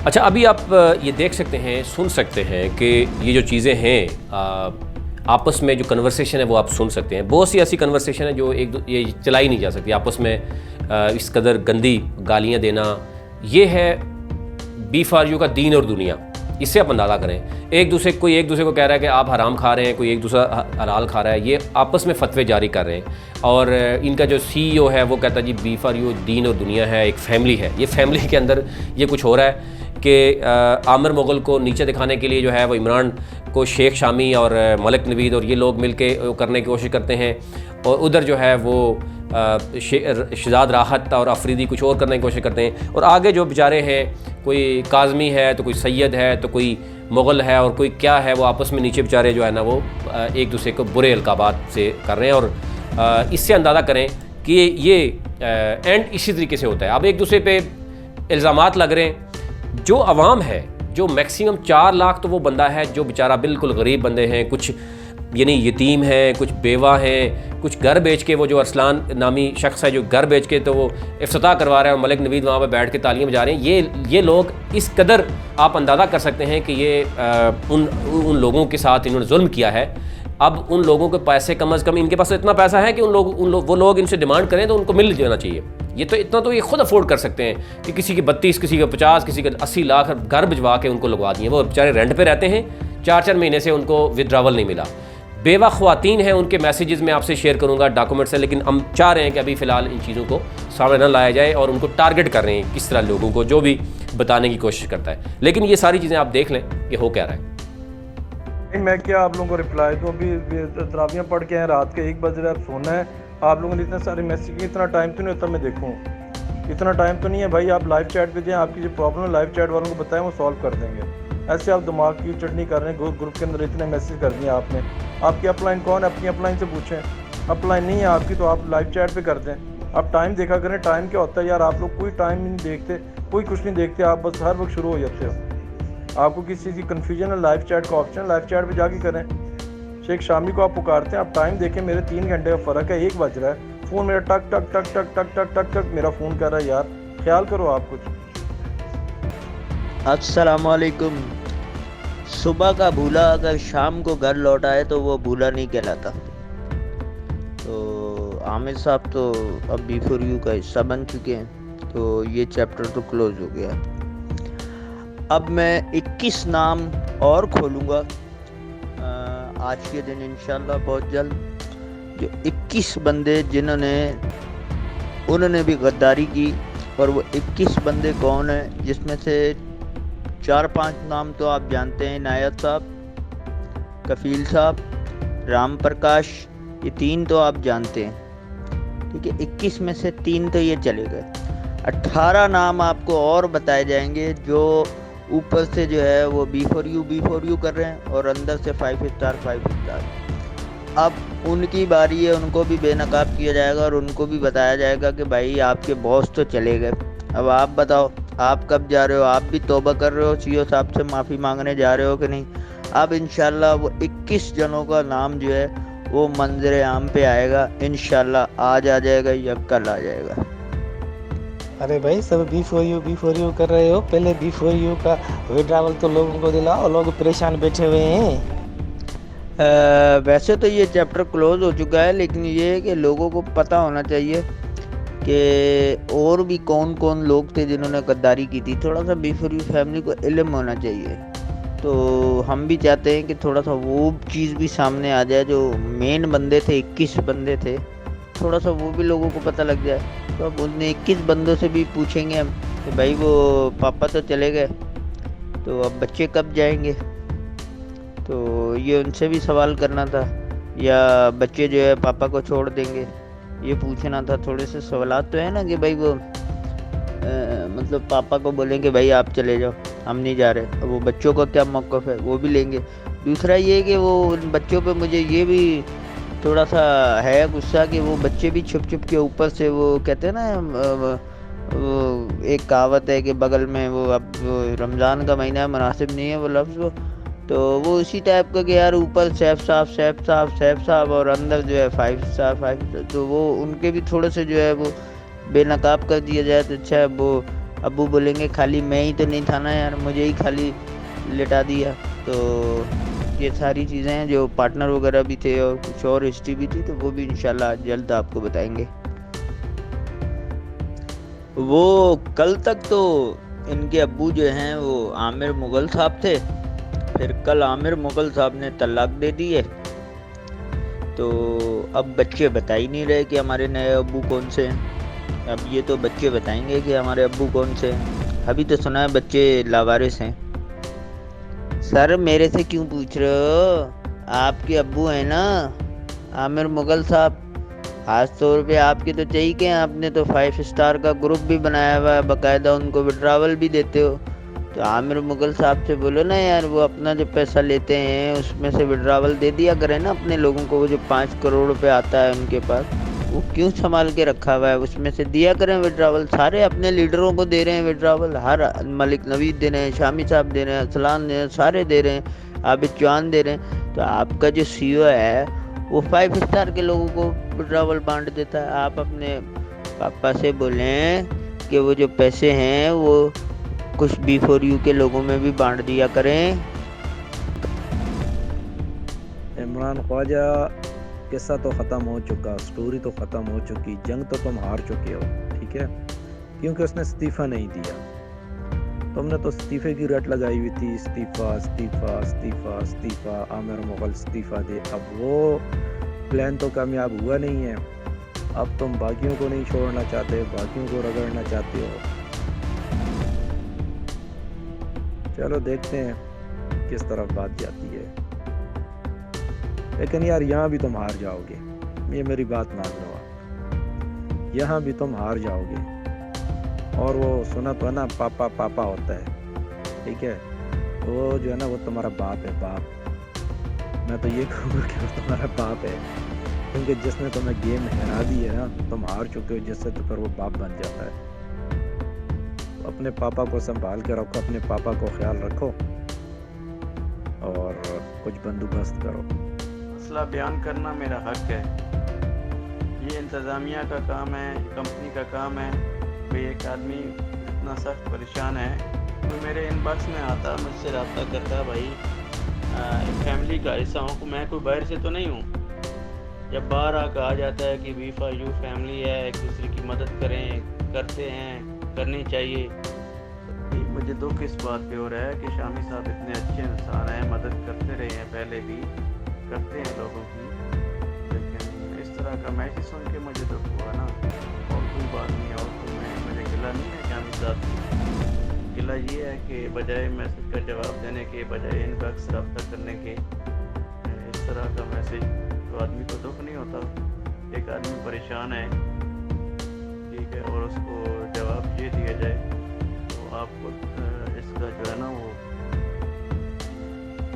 اچھا، ابھی آپ یہ دیکھ سکتے ہیں، سن سکتے ہیں کہ یہ جو چیزیں ہیں آپس میں جو کنورسیشن ہے وہ آپ سن سکتے ہیں. بہت سی ایسی کنورسیشن ہے جو یہ چلائی نہیں جا سکتی آپس میں. اس قدر گندی گالیاں دینا، یہ ہے بی فار یو کا دین اور دنیا. اس سے آپ اندازہ کریں، کوئی ایک دوسرے کو کہہ رہا ہے کہ آپ حرام کھا رہے ہیں، کوئی ایک دوسرا حلال کھا رہا ہے. یہ آپس میں فتوے جاری کر رہے ہیں. اور ان کا جو سی ای او ہے وہ کہتا ہے جی بی فار یو دین اور دنیا ہے، ایک فیملی ہے. یہ فیملی کے اندر یہ کچھ ہو رہا ہے کہ عامر مغل کو نیچے دکھانے کے لیے جو ہے وہ عمران کو شیخ شامی اور ملک نوید اور یہ لوگ مل کے کرنے کی کوشش کرتے ہیں، اور ادھر جو ہے وہ شہزاد راحت اور افریدی کچھ اور کرنے کی کوشش کرتے ہیں. اور آگے جو بیچارے ہیں، کوئی کاظمی ہے تو کوئی سید ہے تو کوئی مغل ہے اور کوئی کیا ہے، وہ آپس میں نیچے بیچارے جو ہے نا وہ ایک دوسرے کو برے القابات سے کر رہے ہیں. اور اس سے اندازہ کریں کہ یہ اینڈ اسی طریقے سے ہوتا ہے. اب ایک دوسرے پہ الزامات لگ رہے ہیں. جو عوام ہے، جو میکسیمم 4 لاکھ تو وہ بندہ ہے جو بیچارہ بالکل غریب بندے ہیں، کچھ یعنی یتیم ہیں، کچھ بیوہ ہیں، کچھ گھر بیچ کے، وہ جو ارسلان نامی شخص ہے جو گھر بیچ کے تو وہ افتتاح کروا رہا ہے اور ملک نوید وہاں پہ بیٹھ کے تالیاں بجا رہے ہیں. یہ لوگ اس قدر آپ اندازہ کر سکتے ہیں کہ یہ ان لوگوں کے ساتھ انہوں نے ظلم کیا ہے. اب ان لوگوں کے پیسے کم از کم، ان کے پاس اتنا پیسہ ہے کہ وہ لوگ ان سے ڈیمانڈ کریں تو ان کو مل جانا چاہیے. یہ تو اتنا تو یہ خود افورڈ کر سکتے ہیں کہ کسی کے 32، کسی کے 50، کسی کے 80 لاکھ گھر بھجوا کے ان کو لگوا دیے. وہ بیچارے رینٹ پہ رہتے ہیں، 4 مہینے سے ان کو ودراول نہیں ملا. بیوہ خواتین ہیں، ان کے میسیجز میں آپ سے شیئر کروں گا، ڈاکومنٹس ہیں، لیکن ہم چاہ رہے ہیں کہ ابھی فی الحال ان چیزوں کو سامنے نہ لایا جائے. اور ان کو ٹارگٹ کر رہے ہیں کس طرح لوگوں کو، جو بھی بتانے کی کوشش کرتا ہے. لیکن یہ ساری چیزیں آپ دیکھ لیں کہ ہو کیا رہا ہے. میں کیا آپ لوگوں کو رپلائی دوں؟ ابھی تراویحیں پڑھ کے ہیں، رات کے 1 بج رہا ہے، سونا ہے. آپ لوگوں نے اتنے سارے میسیج، اتنا ٹائم تو نہیں ہوتا میں دیکھوں، اتنا ٹائم تو نہیں ہے بھائی. آپ لائیو چیٹ پہ جائیں، آپ کی جو پرابلم ہے لائیو چیٹ والوں کو بتائیں، وہ سالو کر دیں گے. ایسے آپ دماغ کی چٹنی کر رہے ہیں، گروپ کے اندر اتنے میسیج کر دیے آپ نے. آپ کی اپ لائن کون ہے؟ اپنی اپ لائن سے پوچھیں. اپ لائن نہیں ہے آپ کی تو آپ لائیو چیٹ پہ کر دیں. آپ ٹائم دیکھا کریں، ٹائم کیا ہوتا ہے یار. آپ لوگ کوئی ٹائم نہیں دیکھتے، کوئی کچھ نہیں دیکھتے، آپ بس ہر وقت شروع ہو جاتے ہو. آپ کو کسی چیز کی کنفیوژن ہے، لائیو چیٹ کا آپشن لائیو چیٹ پہ جا کے کریں. شیخ شامی کو آپ پکارتے ہیں، آپ ٹائم دیکھیں. میرے 3 گھنٹے کا فرق ہے، 1 بج رہا ہے، فون میرا ٹک ٹک ٹک ٹک ٹک ٹک ٹک ٹک میرا فون کر رہا ہے. یار خیال کرو آپ کچھ. السلام علیکم. صبح کا بھولا اگر شام کو گھر لوٹ آئے تو وہ بھولا نہیں کہلاتا. تو عامر صاحب تو اب بی فور یو کا حصہ بن چکے ہیں، تو یہ چیپٹر تو کلوز ہو گیا. اب میں 21 نام اور کھولوں گا آج کے دن انشاءاللہ بہت جلد. جو 21 بندے انہوں نے بھی غداری کی. اور وہ 21 بندے کون ہیں؟ جس میں سے 4-5 نام تو آپ جانتے ہیں، عنایت صاحب، کفیل صاحب، رام پرکاش، یہ 3 تو آپ جانتے ہیں. ٹھیک ہے، 21 میں سے 3 تو یہ چلے گئے. 18 نام آپ کو اور بتائے جائیں گے جو اوپر سے جو ہے وہ بی فور یو کر رہے ہیں اور اندر سے 5 اسٹار. اب ان کی باری ہے، ان کو بھی بے نقاب کیا جائے گا اور ان کو بھی بتایا جائے گا کہ بھائی آپ کے باس تو چلے گئے، اب آپ بتاؤ آپ کب جا رہے ہو؟ آپ بھی توبہ کر رہے ہو، سی او صاحب سے معافی مانگنے جا رہے ہو کہ نہیں؟ اب انشاءاللہ وہ 21 جنوں کا نام جو ہے وہ منظر عام پہ آئے گا انشاءاللہ. آج آ جائے گا یا کل آ جائے گا. ارے بھائی سب بی فور یو کر رہے ہو، پہلے بی فور یو کا وڈراول تو لوگوں کو دلاؤ، لوگ پریشان بیٹھے ہوئے ہیں. ویسے تو یہ چیپٹر کلوز ہو چکا ہے، لیکن یہ ہے کہ لوگوں کو پتہ ہونا چاہیے کہ اور بھی کون کون لوگ تھے جنہوں نے غداری کی تھی. تھوڑا سا بی فور یو فیملی کو علم ہونا چاہیے. تو ہم بھی چاہتے ہیں کہ تھوڑا سا وہ چیز بھی سامنے آ جائے. جو مین بندے تھے، 21 بندے تھے، تھوڑا سا وہ بھی لوگوں کو پتہ لگ جائے. تو اب ان 21 بندوں سے بھی پوچھیں گے ہم کہ بھائی وہ پاپا تو چلے گئے، تو اب بچے کب جائیں گے؟ تو یہ ان سے بھی سوال کرنا تھا. یا بچے جو ہے پاپا کو چھوڑ دیں گے، یہ پوچھنا تھا. تھوڑے سے سوالات تو ہیں نا کہ بھائی وہ مطلب پاپا کو بولیں کہ بھائی آپ چلے جاؤ، ہم نہیں جا رہے. اب وہ بچوں کا کیا موقف ہے وہ بھی لیں گے. دوسرا یہ کہ وہ ان بچوں پہ مجھے یہ بھی تھوڑا سا ہے غصہ کہ وہ بچے بھی چھپ چھپ کے اوپر سے وہ کہتے ہیں نا، وہ ایک کہاوت ہے کہ بغل میں وہ اب رمضان کا مہینہ مناسب نہیں ہے وہ لفظ، وہ تو وہ اسی ٹائپ کا کہ یار اوپر سیف صاحب اور اندر جو ہے 5 اسٹار. تو وہ ان کے بھی تھوڑے سے جو ہے وہ بے نقاب کر دیا جائے تو اچھا ہے. وہ ابو بولیں گے خالی میں ہی تو نہیں تھا نا یار, مجھے ہی خالی لٹا دیا. تو یہ ساری چیزیں ہیں جو پارٹنر وغیرہ بھی تھے اور کچھ اور ہسٹری بھی تھی, تو وہ بھی انشاءاللہ جلد آپ کو بتائیں گے. وہ کل تک تو ان کے ابو جو ہیں وہ عامر مغل صاحب تھے, پھر کل عامر مغل صاحب نے طلاق دے دی ہے. تو اب بچے بتا ہی نہیں رہے کہ ہمارے نئے ابو کون سے ہیں. اب یہ تو بچے بتائیں گے کہ ہمارے ابو کون سے ہیں. ابھی تو سنا ہے بچے لاوارث ہیں. سر میرے سے کیوں پوچھ رہے ہو, آپ کے ابو ہیں نا عامر مغل صاحب, خاص طور پہ آپ کے تو چاہیے کہ آپ نے تو 5 اسٹار کا گروپ بھی بنایا ہوا ہے, باقاعدہ ان کو وڈراول بھی دیتے ہو. تو عامر مغل صاحب سے بولو نا یار, وہ اپنا جو پیسہ لیتے ہیں اس میں سے وڈراول دے دیا کریں نا اپنے لوگوں کو. وہ جو 5 کروڑ روپے آتا ہے ان کے پاس, وہ کیوں سنبھال کے رکھا ہوا ہے, اس میں سے دیا کریں وڈراول. سارے اپنے لیڈروں کو دے رہے ہیں وڈراول, ہر ملک نوید دے رہے ہیں, شامی صاحب دے رہے ہیں, اسلان دے رہے ہیں, سارے دے رہے ہیں, عابد چوہان دے رہے ہیں. تو آپ کا جو سی او ہے وہ 5 اسٹار کے لوگوں کو وڈراول بانٹ دیتا ہے. آپ اپنے پاپا سے بولیں کہ وہ جو پیسے ہیں وہ کچھ B4U کے لوگوں میں بھی بانٹ دیا کریں. عمران خواجہ قصہ تو ختم ہو چکا, سٹوری تو ختم ہو چکی, جنگ تو تم ہار چکے ہو, ٹھیک ہے, کیونکہ اس نے استعفیٰ نہیں دیا. تم نے تو استعفے کی رٹ لگائی ہوئی تھی, استعفیٰ استعفیٰ استعفیٰ استعفیٰ, عامر مغل استعفیٰ دے. اب وہ پلان تو کامیاب ہوا نہیں ہے. اب تم باقیوں کو نہیں چھوڑنا چاہتے, باقیوں کو رگڑنا چاہتے ہو. چلو دیکھتے ہیں کس طرف بات جاتی ہے. لیکن یار یہاں بھی تم ہار جاؤ گے, یہ میری بات مان لو آپ, یہاں بھی تم ہار جاؤ گے. اور وہ سنا تو ہے نا, پاپا پاپا ہوتا ہے, ٹھیک ہے, وہ جو ہے نا وہ تمہارا باپ ہے, باپ. میں تو یہ کہوں گا کہ وہ تمہارا باپ ہے, کیونکہ جس نے تمہیں گیم ہرا دی ہے نا, تم ہار چکے ہو جس سے, تو پھر وہ باپ بن جاتا ہے. اپنے پاپا کو سنبھال کے رکھو, اپنے پاپا کو خیال رکھو اور کچھ بندوبست کرو. مسئلہ بیان کرنا میرا حق ہے, یہ انتظامیہ کا کام ہے, کمپنی کا کام ہے. کوئی ایک آدمی اتنا سخت پریشان ہے, تو میرے ان باکس میں آتا, مجھ سے رابطہ کرتا, بھائی فیملی کا حصہ ہوں, میں کوئی باہر سے تو نہیں ہوں. جب باہر آ کے آ جاتا ہے کہ B4U فیملی ہے, ایک دوسرے کی مدد کریں, کرتے ہیں, کرنی چاہیے. مجھے دکھ اس بات پہ ہو رہا ہے کہ شامی صاحب اتنے اچھے انسان ہیں, مدد کرتے رہے ہیں, پہلے بھی کرتے ہیں لوگوں کی, لیکن اس طرح کا میسیج سن کے مجھے دکھ ہوا نا. اور کوئی بات نہیں, اور کوئی مجھے گلہ نہیں ہے شامی صاحب سے. گلہ یہ ہے کہ بجائے میسیج کا جواب دینے کے, بجائے ان باکس رابطہ کرنے کے, اس طرح کا میسیج تو آدمی کو دکھ نہیں ہوتا. ایک آدمی پریشان ہے, ٹھیک ہے, اور اس کو جواب یہ دیا جائے, تو آپ کو اس کا جو ہے نا وہ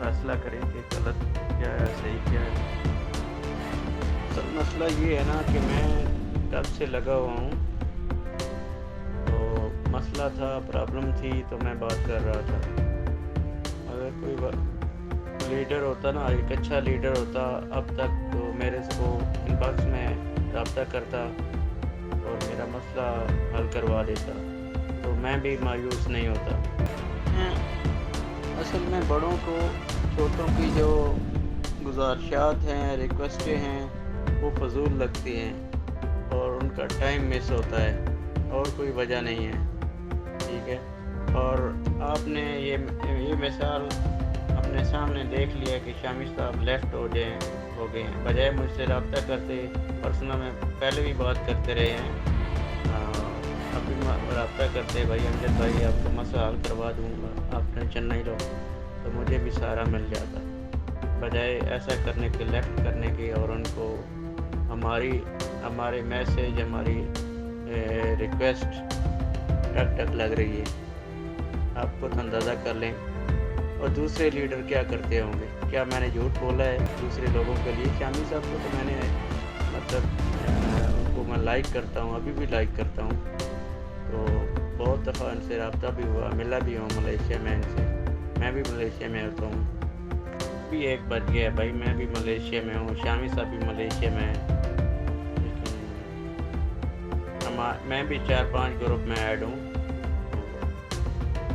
فیصلہ کریں کہ غلط کیا ہے, صحیح کیا ہے. اصل مسئلہ یہ ہے نا کہ میں کب سے لگا ہوا ہوں, تو مسئلہ تھا, پرابلم تھی, تو میں بات کر رہا تھا. اگر کوئی لیڈر ہوتا نا, ایک اچھا لیڈر ہوتا اب تک, تو میرے سے وہ ان باکس میں رابطہ کرتا اور میرا مسئلہ حل کروا دیتا, تو میں بھی مایوس نہیں ہوتا. اصل میں بڑوں کو چھوٹوں کی جو گزارشات ہیں, ریکویسٹیں ہیں, وہ فضول لگتی ہیں اور ان کا ٹائم مس ہوتا ہے, اور کوئی وجہ نہیں ہے, ٹھیک ہے. اور آپ نے یہ مثال اپنے سامنے دیکھ لیا کہ شامی صاحب لیفٹ ہو گئے ہیں, بجائے مجھ سے رابطہ کرتے, پرسنل میں پہلے بھی بات کرتے رہے ہیں, اب بھی رابطہ کرتے, بھائی امجد بھائی آپ کا مسئلہ حل کروا دوں گا, آپ ٹینشن نہیں لو, تو مجھے بھی سہارا مل جاتا. بجائے ایسا کرنے کے, لیفٹ کرنے کے, اور ان کو ہمارے میسیج, ہماری ریکویسٹ ٹک ٹک لگ رہی ہے. آپ خود اندازہ کر لیں. اور دوسرے لیڈر کیا کرتے ہوں گے, کیا میں نے جھوٹ بولا ہے دوسرے لوگوں کے لیے؟ شامی صاحب کو تو میں نے مطلب ان کو میں لائک کرتا ہوں, ابھی بھی لائک کرتا ہوں, تو بہت دفعہ ان سے رابطہ بھی ہوا, ملا بھی ہوں ملیشیا میں ان سے. میں بھی ملیشیا میں ہوتا ہوں, بھی ایک بج گیا بھائی, میں بھی ملیشیا میں ہوں, شامی صاحب بھی ملیشیا میں ہیں, لیکن میں بھی 4-5 گروپ میں ایڈ ہوں,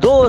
4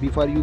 B4U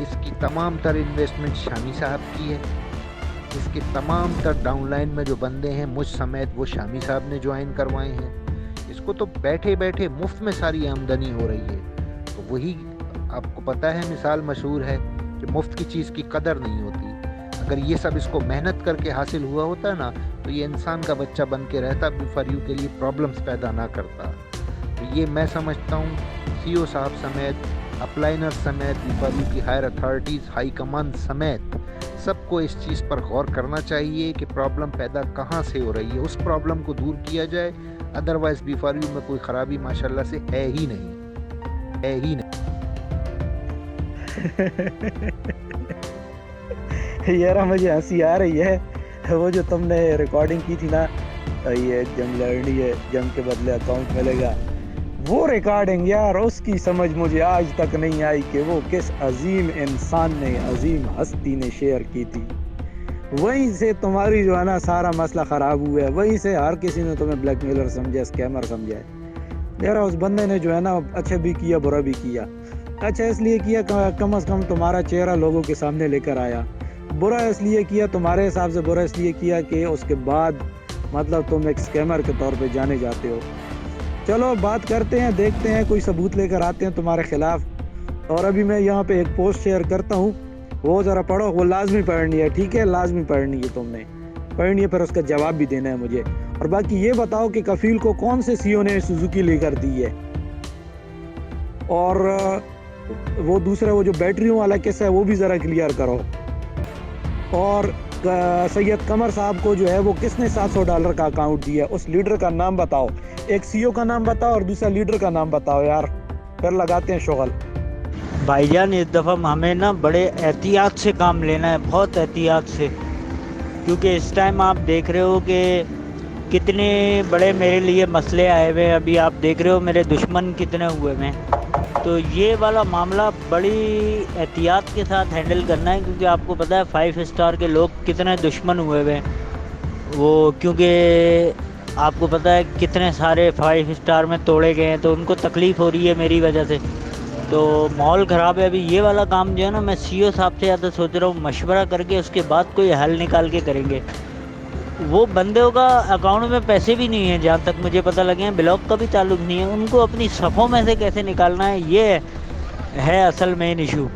اس کی تمام تر انویسٹمنٹ شامی صاحب کی ہے، اس کے تمام تر ڈاؤن لائن میں جو بندے ہیں مجھ سمیت وہ شامی صاحب نے جوائن کروائے ہیں، اس کو تو بیٹھے بیٹھے مفت میں ساری آمدنی ہو رہی ہے۔ تو وہی آپ کو پتہ ہے مثال مشہور ہے کہ مفت کی چیز کی قدر نہیں ہوتی۔ اگر یہ سب اس کو محنت کر کے حاصل ہوا ہوتا نا تو یہ انسان کا بچہ بن کے رہتا، بی کے لیے پرابلمز پیدا نہ کرتا۔ تو یہ میں سمجھتا ہوں سی او صاحب سمیت، اپلائنر سمیت، بی کی ہائر اتھارٹیز، ہائی کمانڈ سمیت سب کو اس چیز پر غور کرنا چاہیے کہ پرابلم پیدا کہاں سے ہو رہی ہے، اس پرابلم کو دور کیا جائے۔ ادروائز بی میں کوئی خرابی ماشاءاللہ سے ہے ہی نہیں، ہے ہی نہیں۔ یار مجھے ہنسی آ رہی ہے، وہ جو تم نے ریکارڈنگ کی تھی نا، یہ جنگ لڑنی ہے، جنگ کے بدلے اکاؤنٹ ملے گا، وہ ریکارڈنگ یار اس کی سمجھ مجھے آج تک نہیں آئی کہ وہ کس عظیم انسان نے، عظیم ہستی نے شیئر کی تھی۔ وہیں سے تمہاری جو ہے نا سارا مسئلہ خراب ہوا ہے، وہیں سے ہر کسی نے تمہیں بلیک میلر سمجھا، اسکیمر سمجھا ہے۔ یار اس بندے نے جو ہے نا اچھا بھی کیا برا بھی کیا۔ اچھا اس لیے کیا کم از کم تمہارا چہرہ لوگوں کے سامنے لے کر آیا، برا اس لیے کیا، تمہارے حساب سے برا اس لیے کیا کہ اس کے بعد مطلب تم ایک اسکیمر کے طور پہ جانے جاتے ہو۔ چلو بات کرتے ہیں، دیکھتے ہیں کوئی ثبوت لے کر آتے ہیں تمہارے خلاف۔ اور ابھی میں یہاں پہ ایک پوسٹ شیئر کرتا ہوں، وہ ذرا پڑھو، وہ لازمی پڑھنی ہے، ٹھیک ہے؟ لازمی پڑھنی ہے، تم نے پڑھنی ہے، پھر اس کا جواب بھی دینا ہے مجھے۔ اور باقی یہ بتاؤ کہ کفیل کو کون سے سی او نے سوزوکی لے کر دی ہے، اور وہ دوسرا وہ جو بیٹریوں والا قصہ ہے وہ بھی ذرا کلیئر کرو۔ اور سید قمر صاحب کو جو ہے وہ کس نے $700 کا اکاؤنٹ دیا، اس لیڈر کا نام بتاؤ، ایک سی او کا نام بتاؤ اور دوسرا لیڈر کا نام بتاؤ یار، پھر لگاتے ہیں شغل۔ بھائی جان اس دفعہ ہمیں نا بڑے احتیاط سے کام لینا ہے، بہت احتیاط سے، کیونکہ اس ٹائم آپ دیکھ رہے ہو کہ کتنے بڑے میرے لیے مسئلے آئے ہوئے ہیں، ابھی آپ دیکھ رہے ہو میرے دشمن کتنے ہوئے ہیں، تو یہ والا معاملہ بڑی احتیاط کے ساتھ ہینڈل کرنا ہے، کیونکہ آپ کو پتہ ہے 5 اسٹار کے لوگ کتنے دشمن ہوئے ہوئے ہیں وہ، کیونکہ آپ کو پتہ ہے کتنے سارے 5 اسٹار میں توڑے گئے ہیں، تو ان کو تکلیف ہو رہی ہے میری وجہ سے، تو ماحول خراب ہے۔ ابھی یہ والا کام جو ہے نا میں سی او صاحب سے زیادہ سوچ رہا ہوں، مشورہ کر کے اس کے بعد کوئی حل نکال کے کریں گے۔ وہ بندوں کا اکاؤنٹ میں پیسے بھی نہیں ہیں جہاں تک مجھے پتہ لگے ہیں، بلاک کا بھی تعلق نہیں ہے، ان کو اپنی صفوں میں سے کیسے نکالنا ہے، یہ ہے اصل مین ایشو۔